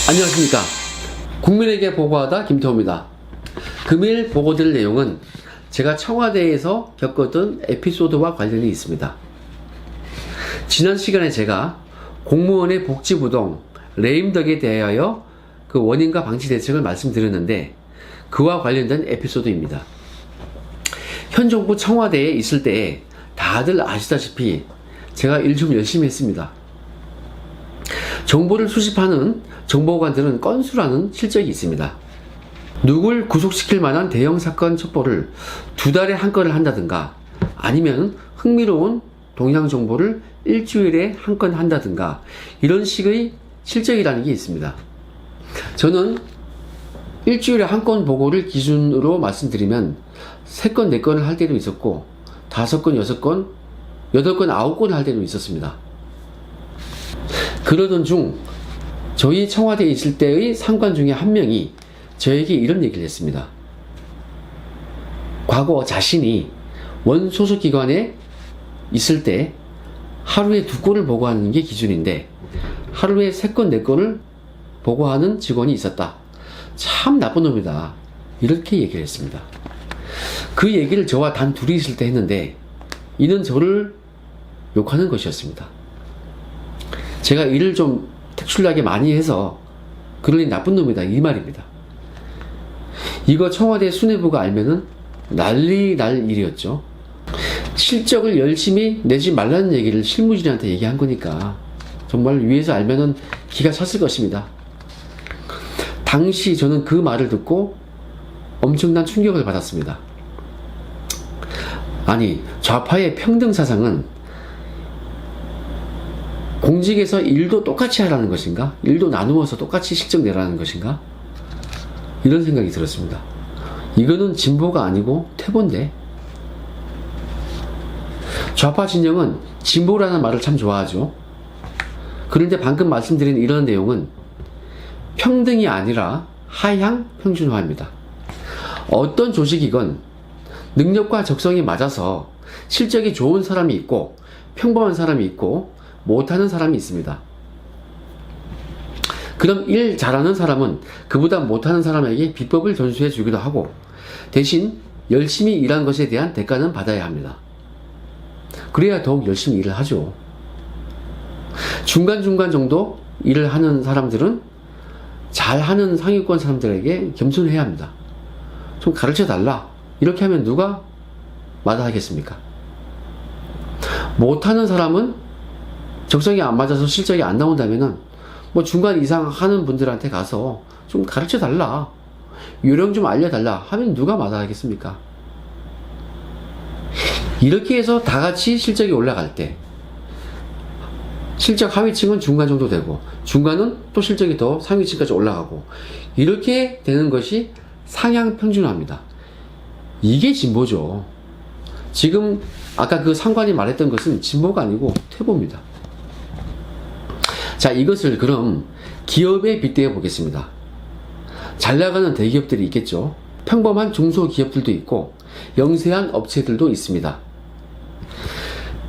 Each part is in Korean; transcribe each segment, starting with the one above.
안녕하십니까. 국민에게 보고하다 김태호입니다. 금일 보고드릴 내용은 제가 청와대에서 겪었던 에피소드와 관련이 있습니다. 지난 시간에 제가 공무원의 복지부동 레임덕에 대하여 그 원인과 방지 대책을 말씀드렸는데 그와 관련된 에피소드입니다. 현 정부 청와대에 있을 때 다들 아시다시피 제가 일 좀 열심히 했습니다. 정보를 수집하는 정보관들은 건수라는 실적이 있습니다. 누굴 구속시킬 만한 대형 사건 첩보를 2달에 한 건을 한다든가 아니면 흥미로운 동향 정보를 일주일에 한 건 한다든가 이런 식의 실적이라는 게 있습니다. 저는 일주일에 한 건 보고를 기준으로 말씀드리면 3건, 4건을 할 때도 있었고 5건, 6건, 8건, 9건 할 때도 있었습니다. 그러던 중 저희 청와대에 있을 때의 상관 중에 한 명이 저에게 이런 얘기를 했습니다. 과거 자신이 원 소속기관에 있을 때 하루에 2건을 보고하는 게 기준인데 하루에 3건, 4건을 보고하는 직원이 있었다. 참 나쁜 놈이다. 이렇게 얘기를 했습니다. 그 얘기를 저와 단 둘이 있을 때 했는데 이는 저를 욕하는 것이었습니다. 제가 일을 좀 특출나게 많이 해서 그러니 나쁜 놈이다 이 말입니다. 이거 청와대 수뇌부가 알면은 난리 날 일이었죠. 실적을 열심히 내지 말라는 얘기를 실무진한테 얘기한 거니까 정말 위에서 알면은 기가 찼을 것입니다. 당시 저는 그 말을 듣고 엄청난 충격을 받았습니다. 아니, 좌파의 평등 사상은 공직에서 일도 똑같이 하라는 것인가? 일도 나누어서 똑같이 실적 내라는 것인가? 이런 생각이 들었습니다. 이거는 진보가 아니고 퇴보인데. 좌파 진영은 진보라는 말을 참 좋아하죠. 그런데 방금 말씀드린 이런 내용은 평등이 아니라 하향 평준화입니다. 어떤 조직이건 능력과 적성이 맞아서 실적이 좋은 사람이 있고 평범한 사람이 있고 못하는 사람이 있습니다. 그럼 일 잘하는 사람은 그보다 못하는 사람에게 비법을 전수해 주기도 하고 대신 열심히 일한 것에 대한 대가는 받아야 합니다. 그래야 더욱 열심히 일을 하죠. 중간중간 정도 일을 하는 사람들은 잘하는 상위권 사람들에게 겸손해야 합니다. 좀 가르쳐 달라. 이렇게 하면 누가 마다하겠습니까? 못하는 사람은 적성이 안 맞아서 실적이 안 나온다면은 뭐 중간 이상 하는 분들한테 가서 좀 가르쳐 달라. 요령 좀 알려달라 하면 누가 마다하겠습니까? 이렇게 해서 다 같이 실적이 올라갈 때 실적 하위층은 중간 정도 되고 중간은 또 실적이 더 상위층까지 올라가고 이렇게 되는 것이 상향 평준화입니다. 이게 진보죠. 지금 아까 그 상관이 말했던 것은 진보가 아니고 퇴보입니다. 자, 이것을 그럼 기업에 빗대어 보겠습니다. 잘 나가는 대기업들이 있겠죠. 평범한 중소기업들도 있고 영세한 업체들도 있습니다.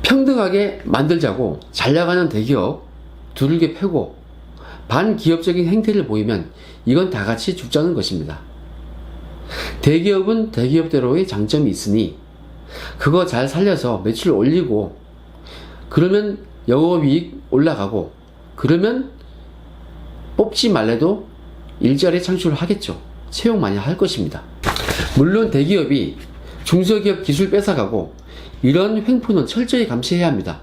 평등하게 만들자고 잘 나가는 대기업 두들겨 패고 반기업적인 행태를 보이면 이건 다 같이 죽자는 것입니다. 대기업은 대기업대로의 장점이 있으니 그거 잘 살려서 매출 올리고 그러면 영업이익 올라가고 그러면 뽑지 말래도 일자리 창출을 하겠죠. 채용 많이 할 것입니다. 물론 대기업이 중소기업 기술 뺏어가고 이런 횡포는 철저히 감시해야 합니다.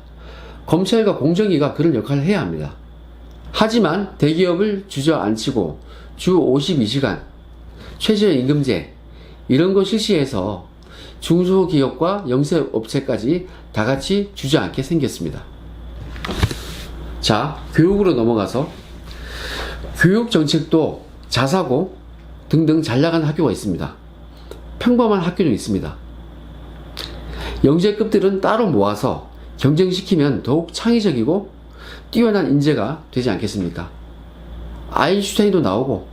검찰과 공정위가 그런 역할을 해야 합니다. 하지만 대기업을 주저앉히고 주 52시간 최저임금제 이런 거 실시해서 중소기업과 영세업체까지 다 같이 주저앉게 생겼습니다. 자, 교육으로 넘어가서 교육 정책도 자사고 등등 잘 나가는 학교가 있습니다. 평범한 학교도 있습니다. 영재급들은 따로 모아서 경쟁시키면 더욱 창의적이고 뛰어난 인재가 되지 않겠습니까? 아인슈타인도 나오고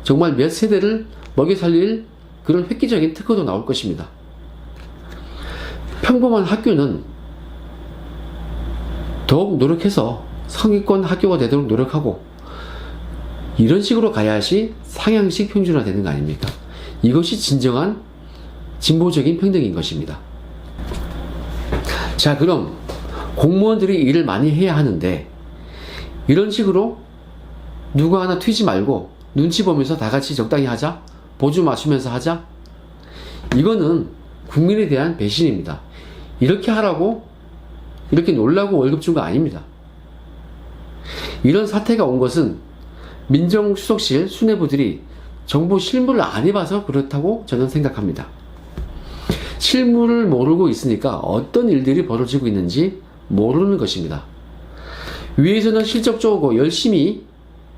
정말 몇 세대를 먹여 살릴 그런 획기적인 특허도 나올 것입니다. 평범한 학교는 더욱 노력해서 상위권 학교가 되도록 노력하고 이런 식으로 가야지 상향식 평준화 되는 거 아닙니까? 이것이 진정한 진보적인 평등인 것입니다. 자, 그럼 공무원들이 일을 많이 해야 하는데 이런 식으로 누구 하나 튀지 말고 눈치 보면서 다 같이 적당히 하자, 보조 맞추면서 하자, 이거는 국민에 대한 배신입니다. 이렇게 하라고 이렇게 놀라고 월급 준 거 아닙니다. 이런 사태가 온 것은 민정수석실 수뇌부들이 정부 실무를 안 해봐서 그렇다고 저는 생각합니다. 실무를 모르고 있으니까 어떤 일들이 벌어지고 있는지 모르는 것입니다. 위에서는 실적 좋고 열심히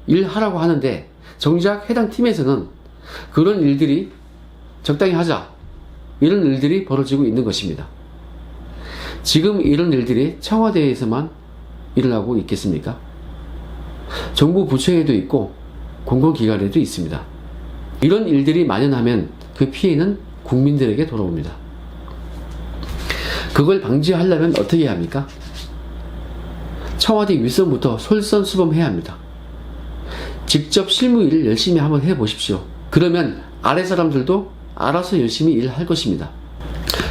일하라고 하는데 정작 해당 팀에서는 그런 일들이 적당히 하자, 이런 일들이 벌어지고 있는 것입니다. 지금 이런 일들이 청와대에서만 일어나고 있겠습니까? 정부 부처에도 있고 공공기관에도 있습니다. 이런 일들이 만연하면 그 피해는 국민들에게 돌아옵니다. 그걸 방지하려면 어떻게 해야 합니까? 청와대 윗선부터 솔선수범해야 합니다. 직접 실무 일을 열심히 한번 해보십시오. 그러면 아래 사람들도 알아서 열심히 일할 것입니다.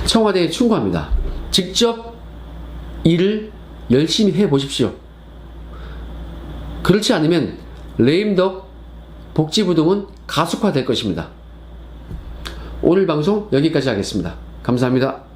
청와대에 충고합니다. 직접 일을 열심히 해보십시오. 그렇지 않으면 레임덕 복지부동은 가속화될 것입니다. 오늘 방송 여기까지 하겠습니다. 감사합니다.